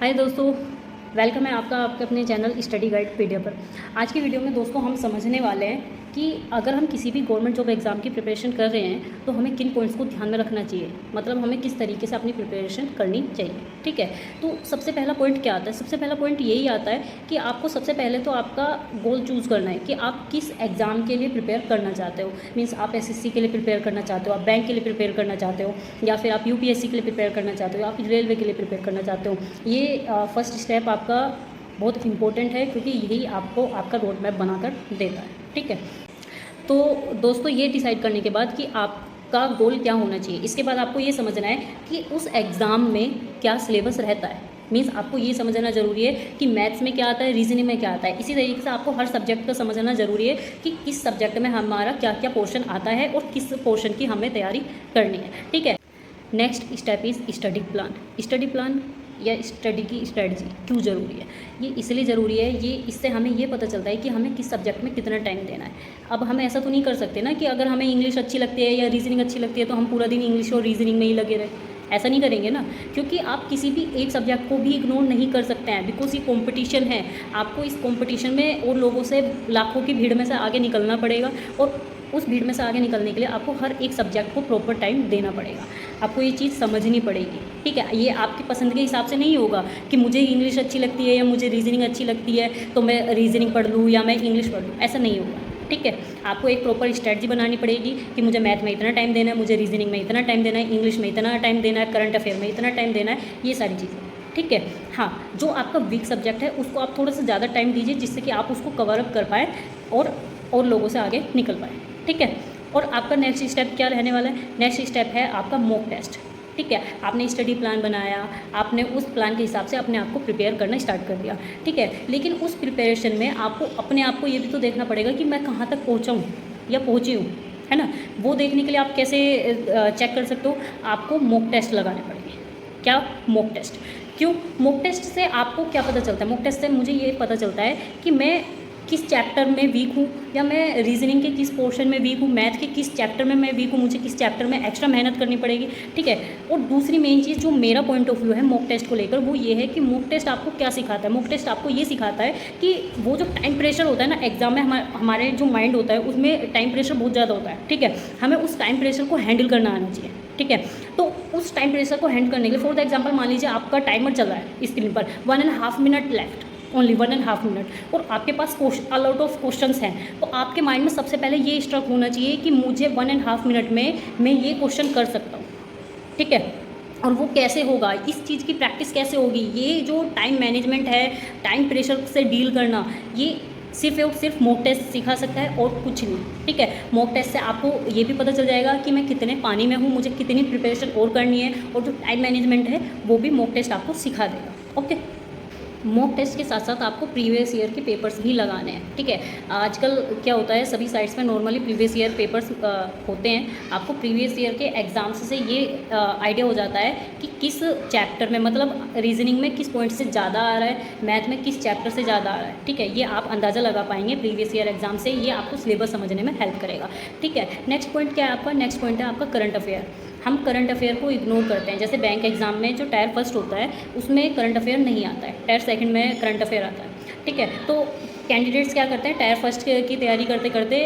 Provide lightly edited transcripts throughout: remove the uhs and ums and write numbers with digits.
हाय दोस्तों, वेलकम है आपका आपके अपने चैनल स्टडी गाइड पीडिया पर। आज की वीडियो में दोस्तों हम समझने वाले हैं कि अगर हम किसी भी गवर्नमेंट जॉब एग्ज़ाम की प्रिपरेशन कर रहे हैं तो हमें किन पॉइंट्स को ध्यान में रखना चाहिए, मतलब हमें किस तरीके से अपनी प्रिपरेशन करनी चाहिए। ठीक है, तो सबसे पहला पॉइंट क्या आता है? सबसे पहला पॉइंट यही आता है कि आपको सबसे पहले तो आपका गोल चूज़ करना है कि आप किस एग्ज़ाम के लिए प्रिपेयर करना चाहते हो। मीन्स आप एसएससी के लिए प्रिपेयर करना चाहते हो, आप बैंक के लिए प्रिपेयर करना चाहते हो, या फिर आप यूपीएससी के लिए प्रिपेयर करना चाहते हो, आप रेलवे के लिए प्रिपेयर करना चाहते हो। ये फर्स्ट स्टेप आपका बहुत इंपॉर्टेंट है क्योंकि यही आपको आपका रोड मैप बनाकर देता है। ठीक है, तो दोस्तों ये डिसाइड करने के बाद कि आपका गोल क्या होना चाहिए, इसके बाद आपको ये समझना है कि उस एग्ज़ाम में क्या सिलेबस रहता है। मीन्स आपको ये समझना ज़रूरी है कि मैथ्स में क्या आता है, रीजनिंग में क्या आता है। इसी तरीके से आपको हर सब्जेक्ट का समझना ज़रूरी है कि किस सब्जेक्ट में हमारा क्या क्या पोर्शन आता है और किस पोर्शन की हमें तैयारी करनी है। ठीक है, next step is study plan. Study plan या स्टडी की स्ट्रेटजी क्यों ज़रूरी है? ये इसलिए ज़रूरी है, ये इससे हमें ये पता चलता है कि हमें किस सब्जेक्ट में कितना टाइम देना है। अब हम ऐसा तो नहीं कर सकते ना कि अगर हमें इंग्लिश अच्छी लगती है या रीजनिंग अच्छी लगती है तो हम पूरा दिन इंग्लिश और रीजनिंग में ही लगे रहे। ऐसा नहीं करेंगे ना, क्योंकि आप किसी भी एक सब्जेक्ट को भी इग्नोर नहीं कर सकते हैं, बिकॉज ये कंपटीशन है। आपको इस कंपटीशन में और लोगों से, लाखों की भीड़ में से आगे निकलना पड़ेगा, और उस भीड़ में से आगे निकलने के लिए आपको हर एक सब्जेक्ट को प्रॉपर टाइम देना पड़ेगा। आपको ये चीज़ समझनी पड़ेगी। ठीक है, ये आपकी पसंद के हिसाब से नहीं होगा कि मुझे इंग्लिश अच्छी लगती है या मुझे रीजनिंग अच्छी लगती है तो मैं रीजनिंग पढ़ लूँ या मैं इंग्लिश पढ़ लूँ, ऐसा नहीं होगा। ठीक है, आपको एक प्रॉपर स्ट्रेटजी बनानी पड़ेगी कि मुझे मैथ में इतना टाइम देना है, मुझे रीजनिंग में इतना टाइम देना है, इंग्लिश में इतना टाइम देना है, करंट अफेयर में इतना टाइम देना है, ये सारी चीज़ें। ठीक है, हाँ, जो आपका वीक सब्जेक्ट है उसको आप थोड़ा सा ज़्यादा टाइम दीजिए जिससे कि आप उसको कवर अप कर पाएँ और लोगों से आगे निकल पाएँ। ठीक है, और आपका नेक्स्ट स्टेप क्या रहने वाला है? नेक्स्ट स्टेप है आपका मॉक टेस्ट। ठीक है, आपने स्टडी प्लान बनाया, आपने उस प्लान के हिसाब से अपने आप को प्रिपेयर करना स्टार्ट कर दिया। ठीक है, लेकिन उस प्रिपरेशन में आपको अपने आप को ये भी तो देखना पड़ेगा कि मैं कहाँ तक पहुँचा हूँ या पहुँची हूँ, है ना। वो देखने के लिए आप कैसे चेक कर सकते हो? आपको मॉक टेस्ट लगाने पड़ेंगे। क्या? Mock test. क्यों? मॉक टेस्ट से आपको क्या पता चलता है? मॉक टेस्ट से मुझे ये पता चलता है कि मैं किस चैप्टर में वीक हूँ, या मैं रीजनिंग के किस पोर्शन में वीक हूँ, मैथ के किस चैप्टर में मैं वीक हूँ, मुझे किस चैप्टर में एक्स्ट्रा मेहनत करनी पड़ेगी। ठीक है, और दूसरी मेन चीज़ जो मेरा पॉइंट ऑफ व्यू है मॉक टेस्ट को लेकर, वो ये है कि मॉक टेस्ट आपको क्या सिखाता है? मॉक टेस्ट आपको ये सिखाता है कि वो जो टाइम प्रेशर होता है ना एग्जाम में, हमारे जो माइंड होता है उसमें टाइम प्रेशर बहुत ज़्यादा होता है। ठीक है, हमें उस टाइम प्रेशर को हैंडल करना आना चाहिए। ठीक है, तो उस टाइम प्रेशर को हैंडल करने के लिए, फॉर द एग्जाम्पल मान लीजिए आपका टाइमर चल रहा है स्क्रीन पर, 1.5 मिनट लेफ्ट, ओनली 1.5 मिनट, और आपके पास अलॉट ऑफ क्वेश्चंस हैं, तो आपके माइंड में सबसे पहले ये स्ट्रक होना चाहिए कि मुझे 1.5 मिनट में मैं ये क्वेश्चन कर सकता हूँ। ठीक है, और वो कैसे होगा, इस चीज़ की प्रैक्टिस कैसे होगी? ये जो टाइम मैनेजमेंट है, टाइम प्रेशर से डील करना, ये सिर्फ और सिर्फ मॉक टेस्ट सिखा सकता है और कुछ नहीं। ठीक है, मॉक टेस्ट से आपको ये भी पता चल जाएगा कि मैं कितने पानी में हूँ, मुझे कितनी प्रिपरेशन और करनी है, और जो टाइम मैनेजमेंट है वो भी मॉक टेस्ट आपको सिखा देगा। ओके, मॉक टेस्ट के साथ साथ आपको प्रीवियस ईयर के पेपर्स भी लगाने हैं। ठीक है, आजकल क्या होता है सभी साइट्स में नॉर्मली प्रीवियस ईयर पेपर्स होते हैं। आपको प्रीवियस ईयर के एग्जाम्स से ये आइडिया हो जाता है कि किस चैप्टर में, मतलब रीजनिंग में किस पॉइंट से ज़्यादा आ रहा है, मैथ में किस चैप्टर से ज़्यादा आ रहा है। ठीक है, ये आप अंदाज़ा लगा पाएंगे प्रीवियस ईयर एग्जाम से, ये आपको सिलेबस समझने में हेल्प करेगा। ठीक है, नेक्स्ट पॉइंट क्या है आपका? नेक्स्ट पॉइंट है आपका करंट अफेयर। हम करंट अफेयर को इग्नोर करते हैं। जैसे बैंक एग्जाम में जो टायर फर्स्ट होता है उसमें करंट अफेयर नहीं आता है, टायर सेकंड में करंट अफेयर आता है। ठीक है, तो कैंडिडेट्स क्या करते हैं, टायर फर्स्ट की तैयारी करते करते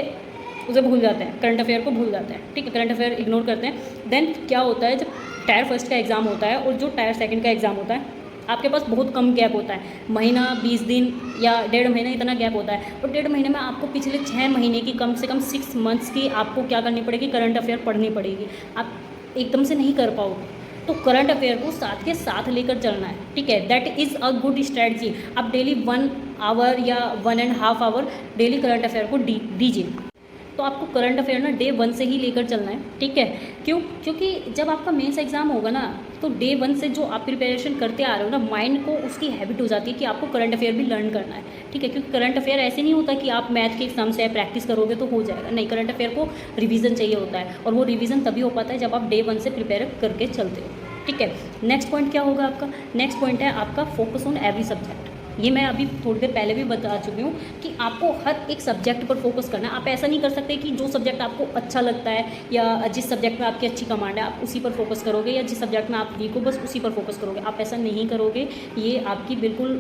उसे भूल जाते हैं, करंट अफेयर को भूल जाते हैं। ठीक है, करंट अफेयर इग्नोर करते हैं। देन क्या होता है, जब टायर फर्स्ट का एग्ज़ाम होता है और जो टायर सेकंड का एग्ज़ाम होता है, आपके पास बहुत कम गैप होता है, महीना 20 दिन या 1.5 महीना इतना गैप होता है, और 1.5 महीने में आपको पिछले 6 महीने की कम से कम 6 मंथ्स की आपको क्या करनी पड़ेगी? करंट अफेयर पढ़नी पड़ेगी। आप एकदम से नहीं कर पाओगे, तो करंट अफेयर को साथ के साथ लेकर चलना है। ठीक है, that is a good strategy. आप डेली 1 आवर या 1.5 आवर डेली करंट अफेयर को दीजिए। तो आपको करंट अफेयर ना डे 1 से ही लेकर चलना है। ठीक है, क्यों? क्योंकि जब आपका मेंस एग्जाम होगा ना, तो डे 1 से जो आप प्रिपरेशन करते आ रहे हो ना, माइंड को उसकी हैबिट हो जाती है कि आपको करंट अफेयर भी लर्न करना है। ठीक है, क्योंकि करंट अफेयर ऐसे नहीं होता कि आप मैथ के एग्जाम से प्रैक्टिस करोगे तो हो जाएगा, नहीं, करंट अफेयर को रिवीजन चाहिए होता है, और वो रिवीजन तभी हो पाता है जब आप डे 1 से प्रिपेयर करके चलते हो। ठीक है, नेक्स्ट पॉइंट क्या होगा आपका? नेक्स्ट पॉइंट है आपका फोकस ऑन एवरी सब्जेक्ट। ये मैं अभी थोड़ी देर पहले भी बता चुकी हूँ कि आपको हर एक सब्जेक्ट पर फोकस करना है। आप ऐसा नहीं कर सकते कि जो सब्जेक्ट आपको अच्छा लगता है या जिस सब्जेक्ट में आपकी अच्छी कमांड है आप उसी पर फोकस करोगे, या जिस सब्जेक्ट में आप वीक हो बस उसी पर फोकस करोगे। आप ऐसा नहीं करोगे, ये आपकी बिल्कुल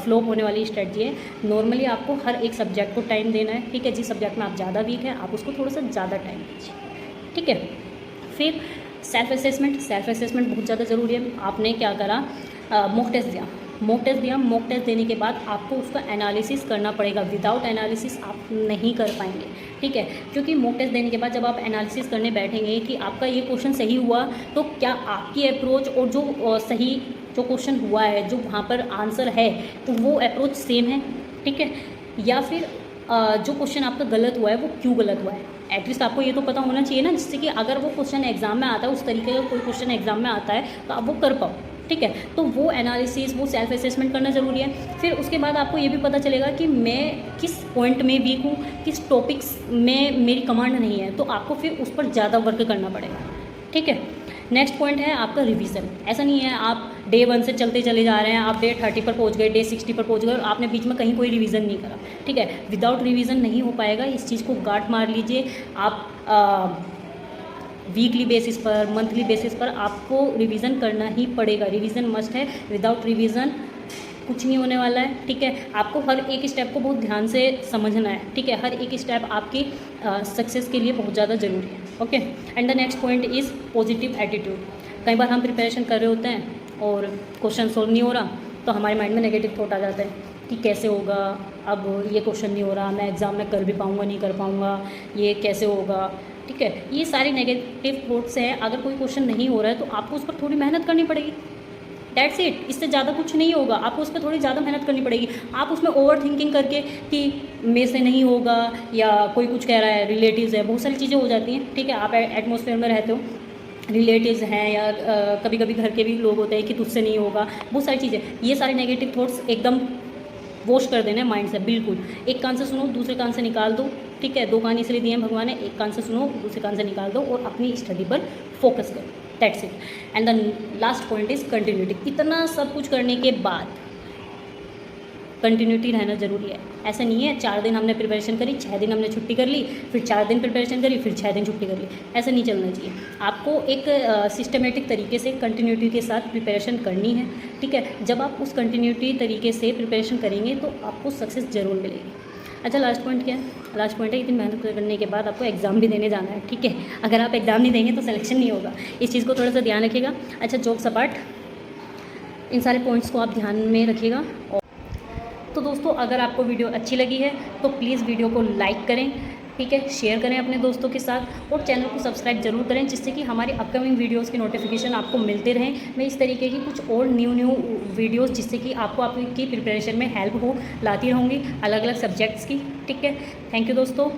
फ्लॉप होने वाली स्ट्रेटजी है। नॉर्मली आपको हर एक सब्जेक्ट को टाइम देना है, ठीक है। जिस सब्जेक्ट में आप ज़्यादा वीक हैं आप उसको थोड़ा सा ज़्यादा टाइम दीजिए, ठीक है। फिर सेल्फ असेसमेंट बहुत ज़्यादा ज़रूरी है। आपने क्या करा, मॉक टेस्ट दिया, मॉक टेस्ट देने के बाद आपको उसका एनालिसिस करना पड़ेगा। विदाउट एनालिसिस आप नहीं कर पाएंगे, ठीक है। क्योंकि मॉक टेस्ट देने के बाद जब आप एनालिसिस करने बैठेंगे कि आपका ये क्वेश्चन सही हुआ, तो क्या आपकी अप्रोच और जो सही जो क्वेश्चन हुआ है, जो वहाँ पर आंसर है, तो वो अप्रोच सेम है, ठीक है। या फिर जो क्वेश्चन आपका गलत हुआ है वो क्यों गलत हुआ है, एटलीस्ट आपको ये तो पता होना चाहिए ना, जिससे कि अगर वो क्वेश्चन एग्जाम में आता है, उस तरीके का कोई क्वेश्चन एग्जाम में आता है तो आप वो कर पाओ, ठीक है। तो वो एनालिसिस, वो सेल्फ असेसमेंट करना ज़रूरी है। फिर उसके बाद आपको ये भी पता चलेगा कि मैं किस पॉइंट में वीक हूँ, किस टॉपिक्स में मेरी कमांड नहीं है, तो आपको फिर उस पर ज़्यादा वर्क करना पड़ेगा, ठीक है। नेक्स्ट पॉइंट है आपका रिवीजन। ऐसा नहीं है आप डे 1 से चलते चले जा रहे हैं, आप डे 30 पर पहुंच गए, डे 60 पर पहुंच गए और आपने बीच में कहीं कोई रिवीजन नहीं करा, ठीक है। विदाउट रिवीजन नहीं हो पाएगा, इस चीज़ को गांठ मार लीजिए। आप वीकली बेसिस पर, मंथली बेसिस पर आपको रिवीजन करना ही पड़ेगा। रिवीजन मस्ट है, विदाउट रिवीजन कुछ नहीं होने वाला है, ठीक है। आपको हर एक स्टेप को बहुत ध्यान से समझना है, ठीक है। हर एक स्टेप आपकी सक्सेस के लिए बहुत ज़्यादा ज़रूरी है, okay. And the next point is positive attitude. कई बार हम प्रिपरेशन कर रहे होते हैं और क्वेश्चन सोल्व नहीं हो रहा, तो हमारे माइंड में नेगेटिव थॉट आ जाता है कि कैसे होगा, अब ये क्वेश्चन नहीं हो रहा, मैं एग्ज़ाम में कर भी पाऊँगा नहीं कर पाऊँगा, ये कैसे होगा, ठीक है। ये सारे नेगेटिव थॉट्स हैं। अगर कोई क्वेश्चन नहीं हो रहा है तो आपको उस पर थोड़ी मेहनत करनी पड़ेगी, दैट्स इट। इससे ज़्यादा कुछ नहीं होगा, आपको उस पर थोड़ी ज़्यादा मेहनत करनी पड़ेगी। आप उसमें ओवर थिंकिंग करके कि मेरे से नहीं होगा या कोई कुछ कह रहा है, रिलेटिव्स है, बहुत सारी चीज़ें हो जाती हैं, ठीक है। आप एटमॉस्फेयर में रहते हो, रिलेटिव्स हैं या कभी कभी घर के भी लोग होते हैं कि तुझसे नहीं होगा, बहुत सारी चीज़ें। ये सारे नेगेटिव थॉट्स एकदम वॉश कर देना है माइंड से, बिल्कुल। एक कान से सुनो, दूसरे कान से निकाल दो, ठीक है। 2 कान इसलिए दिए हैं भगवान ने, एक कान से सुनो, दूसरे कान से निकाल दो और अपनी स्टडी पर फोकस करो, that's it. And the last point is continuity. इतना सब कुछ करने के बाद कंटिन्यूटी रहना ज़रूरी है। ऐसा नहीं है 4 दिन हमने प्रिपरेशन करी, 6 दिन हमने छुट्टी कर ली, फिर 4 दिन प्रिपरेशन करी, फिर 6 दिन छुट्टी कर ली, ऐसा नहीं चलना चाहिए। आपको एक सिस्टमेटिक तरीके से कंटिन्यूटी के साथ प्रिपरेशन करनी है, ठीक है। जब आप उस कंटिन्यूटी तरीके से प्रिपरेशन करेंगे तो आपको सक्सेस ज़रूर मिलेगी। अच्छा, लास्ट पॉइंट क्या है? लास्ट पॉइंट है इतनी मेहनत करने के बाद आपको एग्ज़ाम भी देने जाना है, ठीक है। अगर आप एग्ज़ाम नहीं देंगे तो सिलेक्शन नहीं होगा, इस चीज़ को थोड़ा सा ध्यान रखिएगा। अच्छा, जोक्स अपार्ट, इन सारे पॉइंट्स को आप ध्यान में रखिएगा। तो दोस्तों, अगर आपको वीडियो अच्छी लगी है तो प्लीज़ वीडियो को लाइक करें, ठीक है, शेयर करें अपने दोस्तों के साथ और चैनल को सब्सक्राइब जरूर करें, जिससे कि हमारी अपकमिंग वीडियोस की नोटिफिकेशन आपको मिलते रहें। मैं इस तरीके की कुछ और न्यू वीडियोस जिससे कि आपको आपकी प्रिपरेशन में हेल्प हो लाती रहूँगी, अलग अलग सब्जेक्ट्स की, ठीक है। थैंक यू दोस्तों।